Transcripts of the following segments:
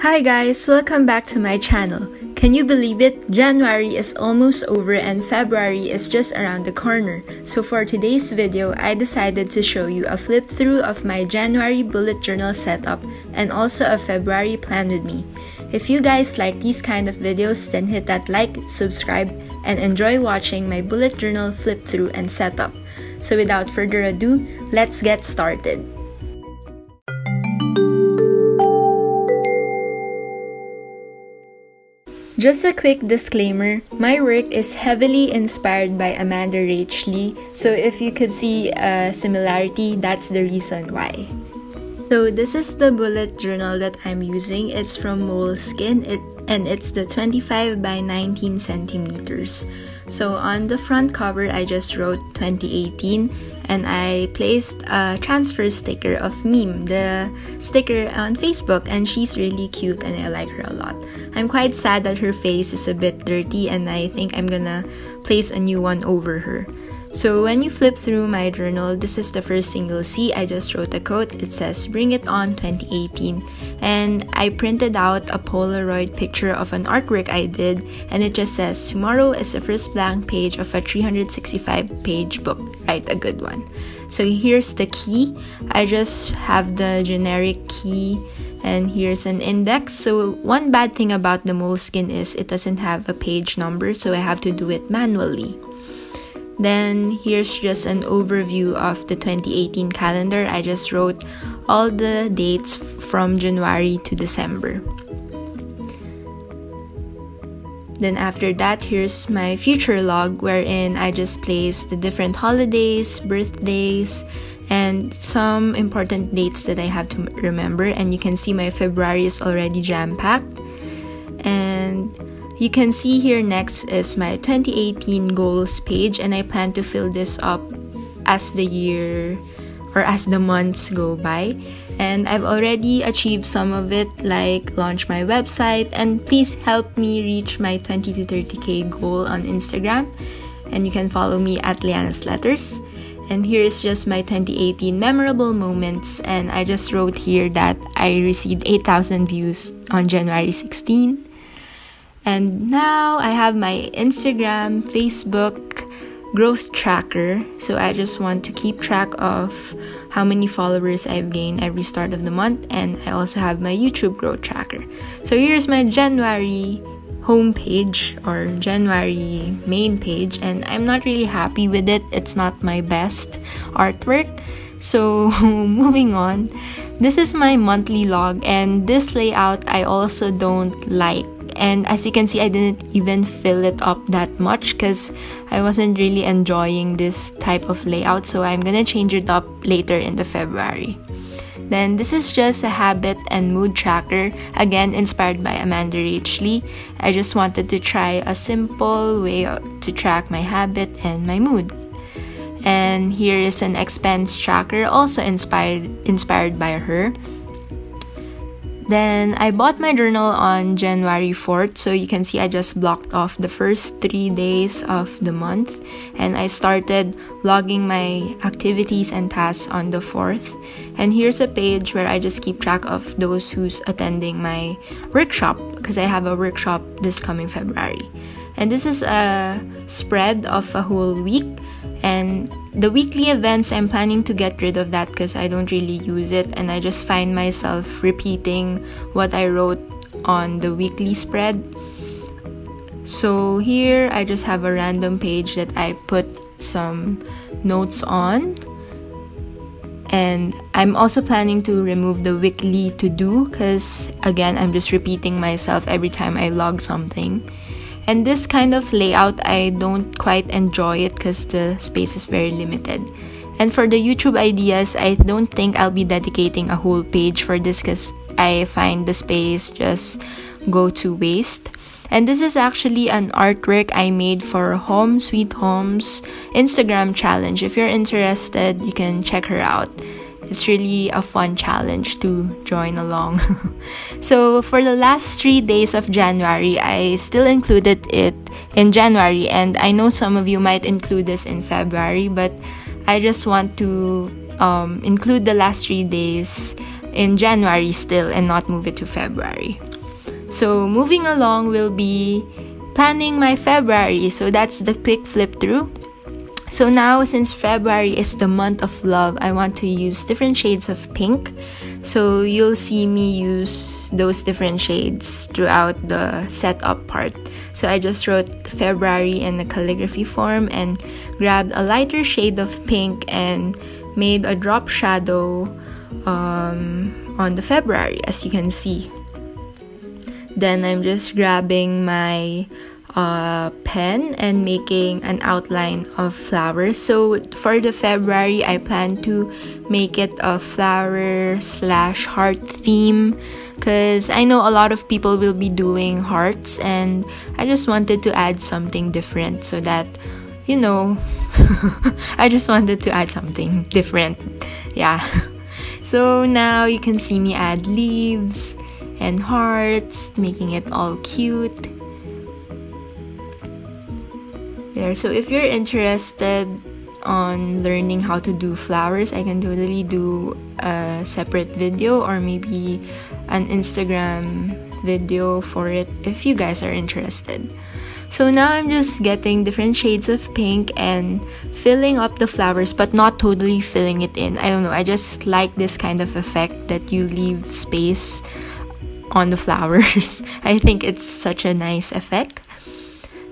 Hi guys, welcome back to my channel. Can you believe it? January is almost over and February is just around the corner. So for today's video, I decided to show you a flip through of my January bullet journal setup and also a February plan with me. If you guys like these kind of videos, then hit that like, subscribe, and enjoy watching my bullet journal flip through and setup. So without further ado, let's get started. Just a quick disclaimer, my work is heavily inspired by Amanda Rachley, so if you could see a similarity, that's the reason why. So this is the bullet journal that I'm using. It's from Moleskine and it's the 25 by 19 centimeters. So on the front cover, I just wrote 2018 and I placed a transfer sticker of Meme, the sticker on Facebook, and she's really cute and I like her a lot. I'm quite sad that her face is a bit dirty and I think I'm gonna place a new one over her. So when you flip through my journal, this is the first thing you'll see. I just wrote a quote. It says, "Bring it on 2018." And I printed out a Polaroid picture of an artwork I did, and it just says, "Tomorrow is the first blank page of a 365-page book. Write a good one." So here's the key. I just have the generic key, and here's an index. So one bad thing about the Moleskine is it doesn't have a page number, so I have to do it manually. Then here's just an overview of the 2018 calendar. I just wrote all the dates from January to December. Then after that, here's my future log wherein I just placed the different holidays, birthdays, and some important dates that I have to remember. And you can see my February is already jam-packed. And you can see here next is my 2018 goals page, and I plan to fill this up as the year or as the months go by. And I've already achieved some of it, like launch my website, and please help me reach my 20 to 30k goal on Instagram. And you can follow me at lianasletters. And here is just my 2018 memorable moments, and I just wrote here that I received 8,000 views on January 16. And now I have my Instagram, Facebook growth tracker. So I just want to keep track of how many followers I've gained every start of the month. And I also have my YouTube growth tracker. So here's my January homepage or January main page. And I'm not really happy with it. It's not my best artwork. So moving on. This is my monthly log. And this layout I also don't like. And as you can see, I didn't even fill it up that much because I wasn't really enjoying this type of layout. So I'm gonna change it up later in the February. Then this is just a habit and mood tracker, again inspired by Amanda Rachley. I just wanted to try a simple way to track my habit and my mood. And here is an expense tracker, also inspired by her. Then I bought my journal on January 4th, so you can see I just blocked off the first 3 days of the month, and I started logging my activities and tasks on the 4th. And here's a page where I just keep track of those who's attending my workshop, because I have a workshop this coming February. And this is a spread of a whole week. And the weekly events, I'm planning to get rid of that because I don't really use it, and I just find myself repeating what I wrote on the weekly spread. So here I just have a random page that I put some notes on. And I'm also planning to remove the weekly to-do because again, I'm just repeating myself every time I log something. And this kind of layout, I don't quite enjoy it because the space is very limited. And for the YouTube ideas, I don't think I'll be dedicating a whole page for this because I find the space just go to waste. And this is actually an artwork I made for Home Sweet Home's Instagram challenge. If you're interested, you can check her out. It's really a fun challenge to join along. So for the last 3 days of January, I still included it in January, and I know some of you might include this in February, but I just want to include the last 3 days in January still and not move it to February. So moving along will be planning my February. So that's the quick flip through. So now, since February is the month of love, I want to use different shades of pink. So you'll see me use those different shades throughout the setup part. So I just wrote February in the calligraphy form and grabbed a lighter shade of pink and made a drop shadow on the February, as you can see. Then I'm just grabbing my pen and making an outline of flowers. So for the February, I plan to make it a flower/heart theme, because I know a lot of people will be doing hearts, and I just wanted to add something different so that, you know, I just wanted to add something different. Yeah. So now you can see me add leaves and hearts, making it all cute. There. So if you're interested on learning how to do flowers, I can totally do a separate video or maybe an Instagram video for it if you guys are interested. So now I'm just getting different shades of pink and filling up the flowers, but not totally filling it in. I don't know, I just like this kind of effect that you leave space on the flowers. I think it's such a nice effect.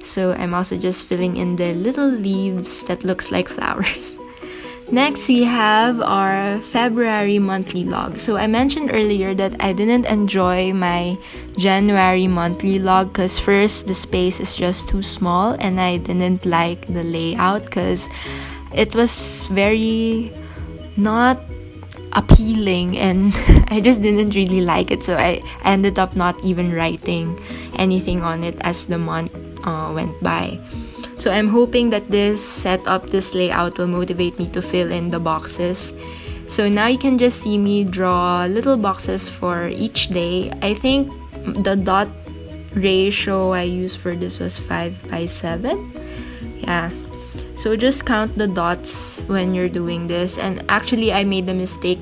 So I'm also just filling in the little leaves that looks like flowers. Next, we have our February monthly log. So I mentioned earlier that I didn't enjoy my January monthly log because first, the space is just too small and I didn't like the layout because it was very not appealing and I just didn't really like it. So I ended up not even writing anything on it as the month went by. So I'm hoping that this setup, this layout will motivate me to fill in the boxes. So now you can just see me draw little boxes for each day. I think the dot ratio I used for this was 5:7. Yeah. So just count the dots when you're doing this. And actually I made a mistake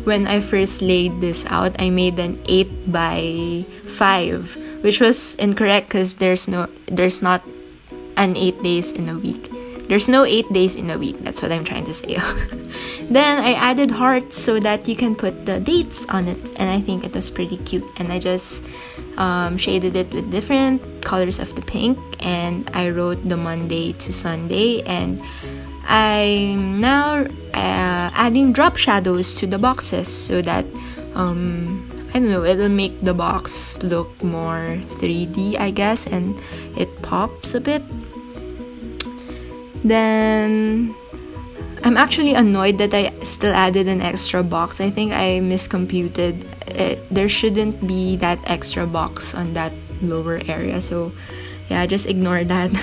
when I first laid this out. I made an 8:5, which was incorrect because there's not an 8 days in a week. There's no 8 days in a week. That's what I'm trying to say. Then I added hearts so that you can put the dates on it, and I think it was pretty cute. And I just shaded it with different colors of the pink, and I wrote the Monday to Sunday, and I'm now adding drop shadows to the boxes so that I don't know, it'll make the box look more 3D, I guess, and it pops a bit. Then I'm actually annoyed that I still added an extra box. I think I miscomputed it. There shouldn't be that extra box on that lower area, so yeah, just ignore that.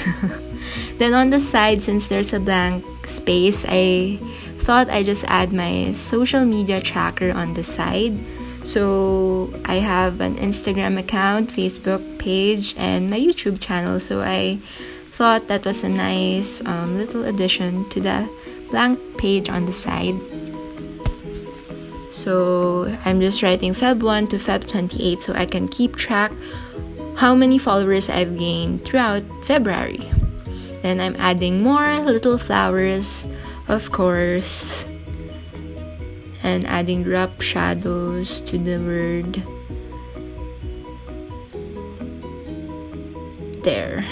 Then on the side, since there's a blank space, I thought I just add my social media tracker on the side. So I have an Instagram account, Facebook page, and my YouTube channel. So I thought that was a nice little addition to the blank page on the side. So I'm just writing Feb 1 to Feb 28 so I can keep track how many followers I've gained throughout February. Then I'm adding more little flowers, of course, and adding drop shadows to the word. There.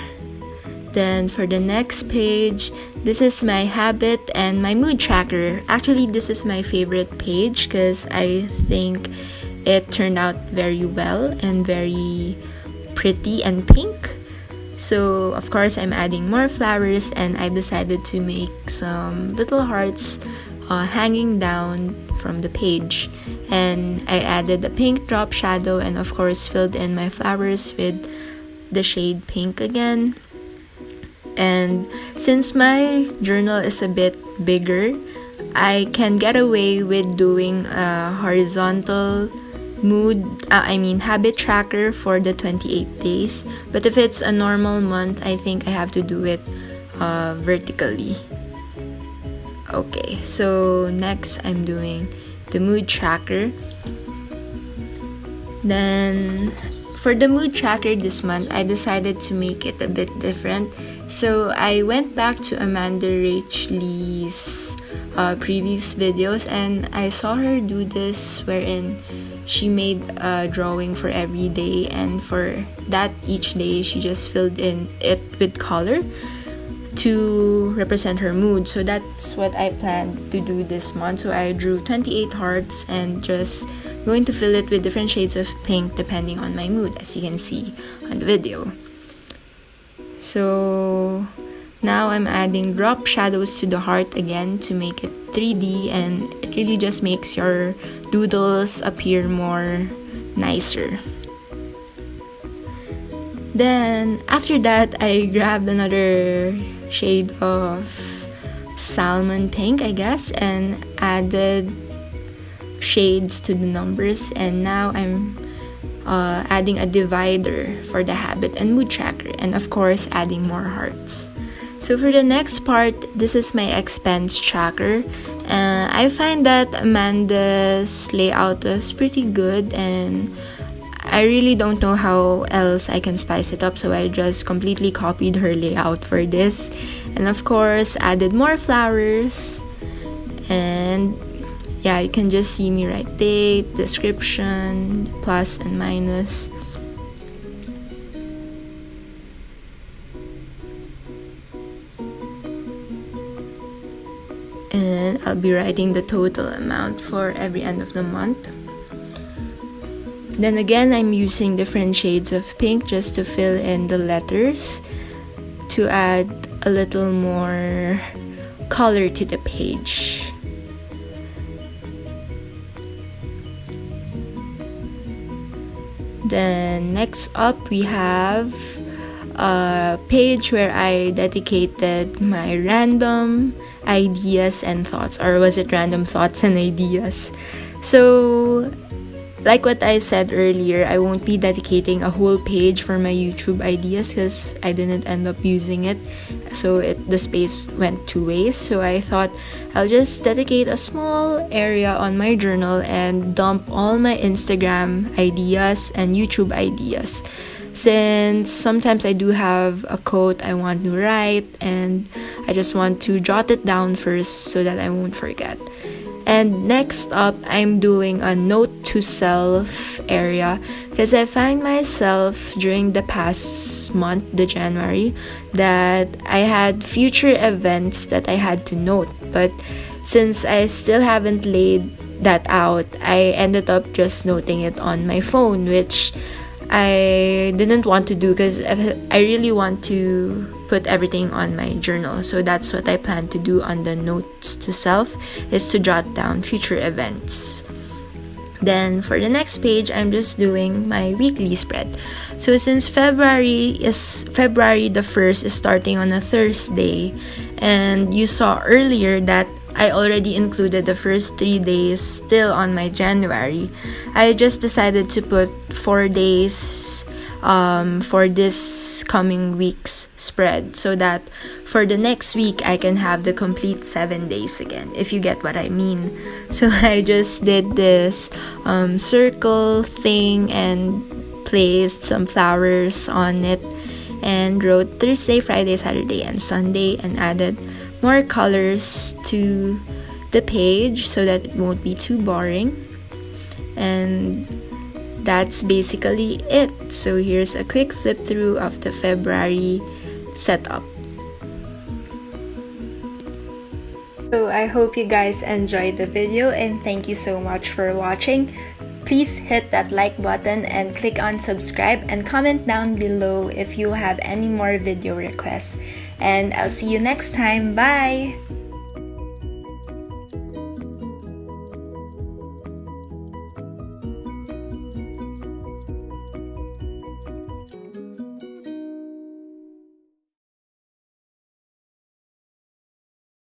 Then for the next page, this is my habit and my mood tracker. Actually, this is my favorite page because I think it turned out very well and very pretty and pink. So of course I'm adding more flowers, and I decided to make some little hearts hanging down from the page, and I added a pink drop shadow and of course filled in my flowers with the shade pink again. And since my journal is a bit bigger, I can get away with doing a horizontal habit tracker for the 28 days. But if it's a normal month, I think I have to do it vertically. Okay, so next I'm doing the mood tracker. Then for the mood tracker this month, I decided to make it a bit different. So I went back to Amanda Rachley's previous videos, and I saw her do this wherein she made a drawing for every day, and for that each day she just filled in it with color to represent her mood. So that's what I planned to do this month. So I drew 28 hearts and just going to fill it with different shades of pink depending on my mood, as you can see on the video. So now I'm adding drop shadows to the heart again to make it 3D, and it really just makes your doodles appear more nicer. Then after that, I grabbed another shade of salmon pink, I guess, and added shades to the numbers, and now I'm adding a divider for the habit and mood tracker, and of course adding more hearts. So for the next part, this is my expense tracker. I find that Amanda's layout was pretty good, and I really don't know how else I can spice it up, so I just completely copied her layout for this, and of course added more flowers. And yeah, you can just see me write date, description, plus and minus. And I'll be writing the total amount for every end of the month. Then again, I'm using different shades of pink just to fill in the letters to add a little more color to the page. Then next up, we have a page where I dedicated my random ideas and thoughts, or was it random thoughts and ideas? So like what I said earlier, I won't be dedicating a whole page for my YouTube ideas because I didn't end up using it, so the space went to waste. So I thought I'll just dedicate a small area on my journal and dump all my Instagram ideas and YouTube ideas, since sometimes I do have a quote I want to write and I just want to jot it down first so that I won't forget. And next up, I'm doing a note to self area because I find myself during the past month, the January, that I had future events that I had to note, but since I still haven't laid that out, I ended up just noting it on my phone, which I didn't want to do because I really want to put everything on my journal. So that's what I plan to do on the notes to self, is to jot down future events. Then for the next page, I'm just doing my weekly spread. So since February the 1st is starting on a Thursday, and you saw earlier that I already included the first 3 days still on my January, I just decided to put 4 days for this coming week's spread, so that for the next week I can have the complete 7 days again, if you get what I mean. So I just did this circle thing and placed some flowers on it and wrote Thursday, Friday, Saturday, and Sunday, and added more colors to the page so that it won't be too boring. And that's basically it. So here's a quick flip through of the February setup. So I hope you guys enjoyed the video, and thank you so much for watching. Please hit that like button and click on subscribe, and comment down below if you have any more video requests. And I'll see you next time. Bye!